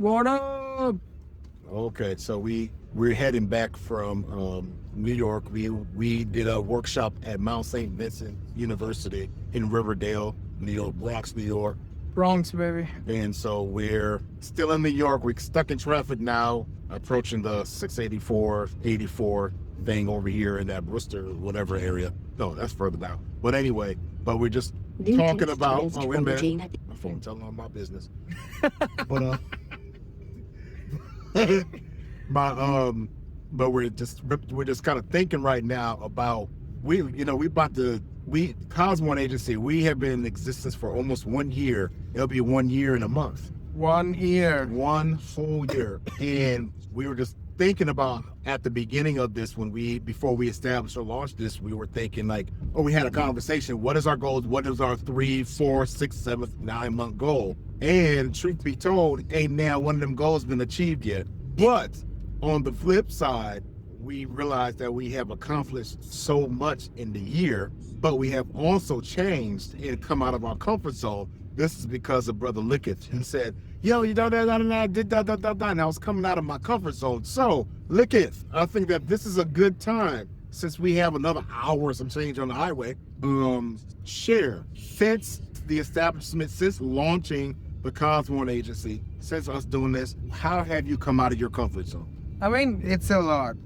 What up? Okay, so we're heading back from New York. We did a workshop at Mount St. Vincent University in Riverdale, New York, Bronx, New York. Bronx, baby. And so we're still in New York. We're stuck in traffic now, approaching the 684, 84 thing over here in that Worcester, whatever area. No, that's further down. But anyway, we're just talking about. Oh, wait a minute. My phone telling all my business. But but we're just kind of thinking right now about Cosborn Agency, we have been in existence for almost 1 year. It'll be 1 year in a month. 1 year. One whole year. And we were just thinking about at the beginning of this, before we established or launched this, we were thinking we had a conversation. What is our goals? What is our 3, 4, 6, 7, 9 month goal? And truth be told, ain't now one of them goals been achieved yet. But on the flip side, we realized that we have accomplished so much in the year, but we have also changed and come out of our comfort zone. This is because of Brother Lickett. He said, yo, you know, I did that, and I was coming out of my comfort zone. So, Lickett, I think that this is a good time, since we have another hour or some change on the highway, share. Since the establishment, since launching the Cosborn Agency, since us doing this, how have you come out of your comfort zone? I mean, it's a lot.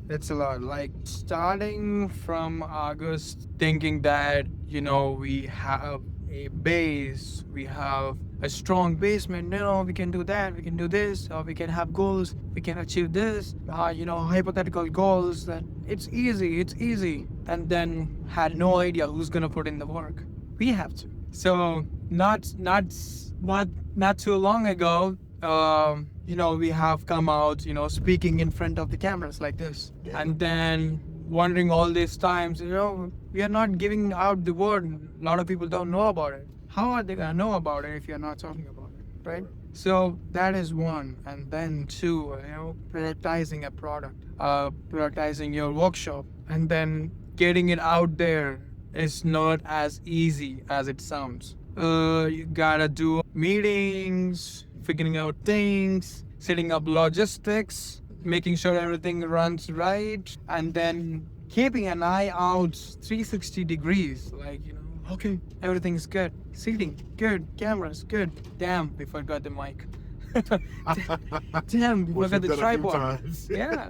Like, starting from August, thinking that, we have a base, we have a strong basement, we can do that, we can do this, or we can have goals, we can achieve this, hypothetical goals, that it's easy. And then had no idea who's going to put in the work. We have to. So, not too long ago, we have come out, speaking in front of the cameras like this. Yeah. And then wondering all these times, we are not giving out the word. A lot of people don't know about it. How are they going to know about it if you're not talking about it, right? So that is one. And then two, prioritizing a product, prioritizing your workshop, and then getting it out there is not as easy as it sounds. You gotta do meetings, figuring out things, setting up logistics, making sure everything runs right, and then keeping an eye out 360 degrees, okay, everything's good. Seating, good. Cameras, good. Damn, we forgot the mic. Damn, we forgot the tripod. Yeah.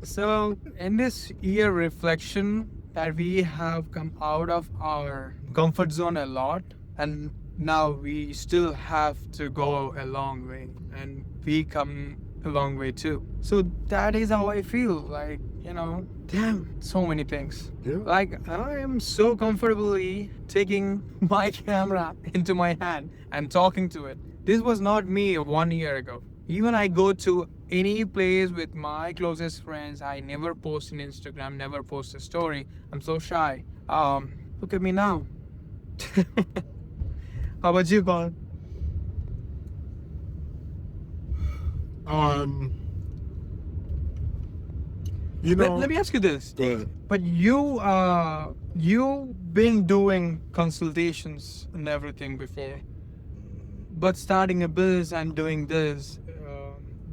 So, in this year reflection, that we have come out of our comfort zone a lot, and now we still have to go a long way, and we come a long way too. So that is how I feel, damn, so many things. Yeah. I am so comfortably taking my camera into my hand and talking to it. This was not me 1 year ago. Even I go to any place with my closest friends, I never post on Instagram, never post a story. I'm so shy. Look at me now. How about you, Colin? Let me ask you this. Go ahead. But you've been doing consultations and everything before. But starting a business and doing this,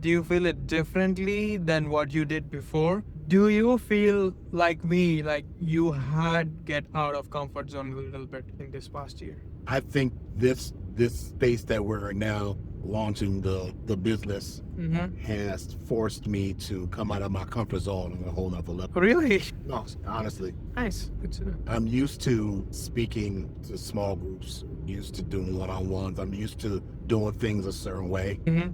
do you feel it differently than what you did before? Do you feel like me, like you had get out of comfort zone a little bit in this past year? I think this space that we're now launching the business has forced me to come out of my comfort zone on a whole nother level. Really? No, honestly. Nice. Good to know. I'm used to speaking to small groups, used to doing one-on-ones. I'm used to doing things a certain way. Mm-hmm.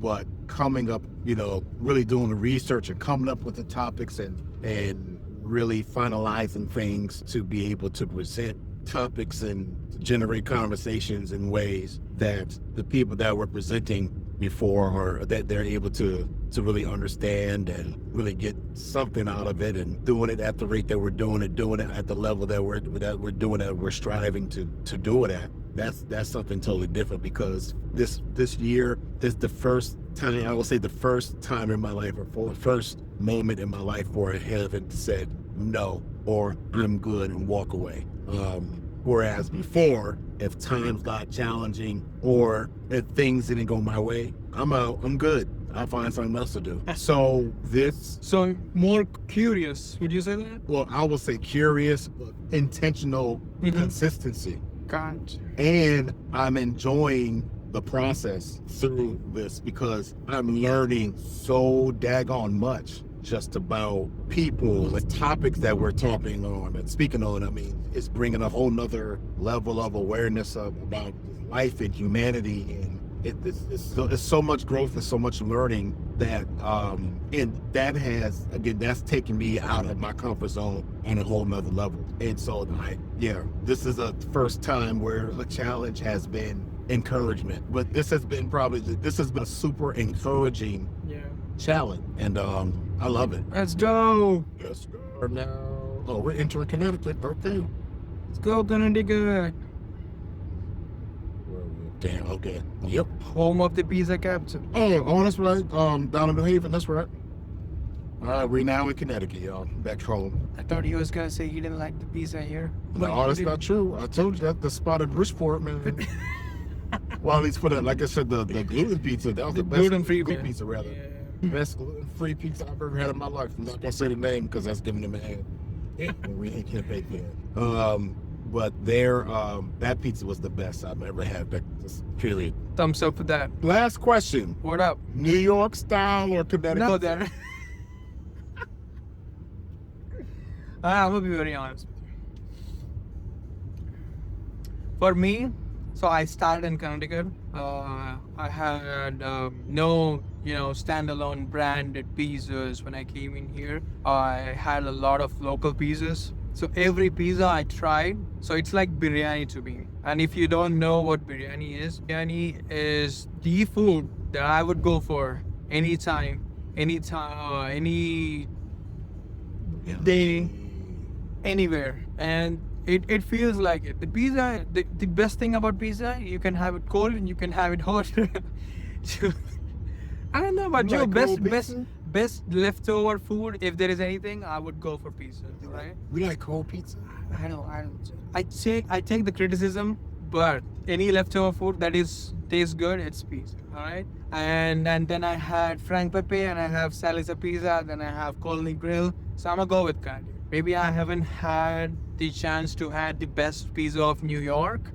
But coming up, really doing the research and coming up with the topics and really finalizing things to be able to present topics and generate conversations in ways that the people that we're presenting before, or that they're able to really understand and really get something out of it, and doing it at the rate that we're doing it at the level that we're doing it, we're striving to do it at. That's something totally different, because this year is the first time, I will say the first time in my life, or for the first moment in my life, where I haven't said no or I'm good and walk away. Whereas before, if times got challenging or if things didn't go my way, I'm out. I'm good. I'll find something else to do. So this, So more curious, would you say that? well, I will say curious, but intentional consistency. Gotcha. And I'm enjoying the process through this because I'm learning so daggone much just about people, the topics that we're talking on and speaking on. I mean, it's bringing a whole nother level of awareness about life and humanity, and it's so much growth and so much learning that and that has, again, that's taken me out of my comfort zone on a whole nother level. And so this is a first time where the challenge has been encouragement, but this has been a super encouraging challenge, and I love it. Let's go. Yes, sir. Now, we're entering Connecticut. Okay. Let's go, Connecticut. Damn. Okay. Yep. Home of the pizza capital. Oh, that's right. Down in New Haven. That's right. All right, we're now in Connecticut, y'all. Back home. I thought he was gonna say he didn't like the pizza here. No, that's not true. I told you that the spot in Bridgeport, man. Well, at least for the, like I said, the gluten pizza. That was the best gluten-free pizza, rather. Yeah. Best gluten-free pizza I've ever had in my life. I'm not gonna say the name because that's giving them a hand. We ain't gonna pay for it. But that pizza was the best I've ever had. Just period. Thumbs up for that. Last question: What up? New York style or Connecticut? No, there. I'm gonna be very honest with you. For me, so I started in Connecticut. I had no, standalone branded pizzas when I came in here. I had a lot of local pizzas. So every pizza I tried, so it's like biryani to me. And if you don't know what biryani is the food that I would go for anytime, any day, anywhere. And it feels like it. The pizza, the best thing about pizza, you can have it cold and you can have it hot. I don't know about you. Best leftover food. If there is anything, I would go for pizza. Right? We like cold pizza. I don't. I take the criticism, but any leftover food that tastes good, it's pizza. All right. And then I had Frank Pepe, and I have Salisa Pizza, then I have Colony Grill. So I'm gonna go with Candy. Maybe I haven't had the chance to have the best pizza of New York,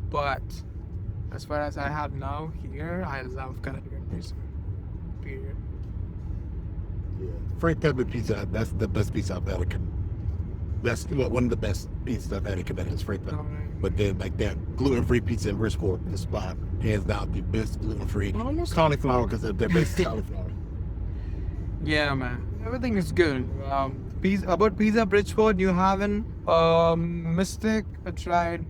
but as far as I have now here, I love Connecticut pizza. Period. Yeah. Frank Pepper pizza, that's the best pizza I've had. That's one of the best pizzas I've had in Connecticut is Frank Pepper. Right. But then like that gluten-free pizza in Bridgeport, the spot, hands down the best gluten-free. Cauliflower, because they're best cauliflower. Yeah, man. Everything is good. About Pizza Bridgeport, you haven't Mystic. I tried.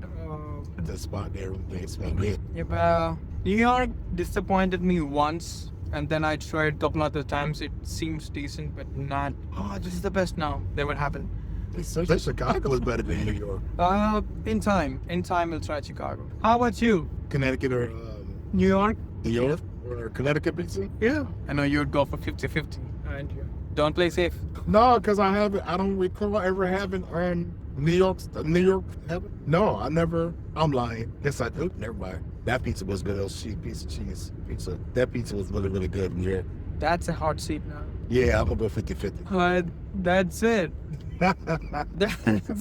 The spot there, it's been good. Yeah, New York disappointed me once, and then I tried a couple other times. It seems decent, but not. Oh, this is the best now. Then what happened? Chicago is better than New York. In time, we'll try Chicago. How about you? Connecticut or New York? New York or Connecticut pizza? Yeah. I know you'd go for 50-50. And you don't play safe. No, because I don't recall ever having New York. No, I never. I'm lying. Yes, I do. Never mind. That pizza was good. It was piece of cheese pizza. That pizza was really, really good. Yeah. That's a hot seat now. Yeah, I'm gonna go 50-50. That's it.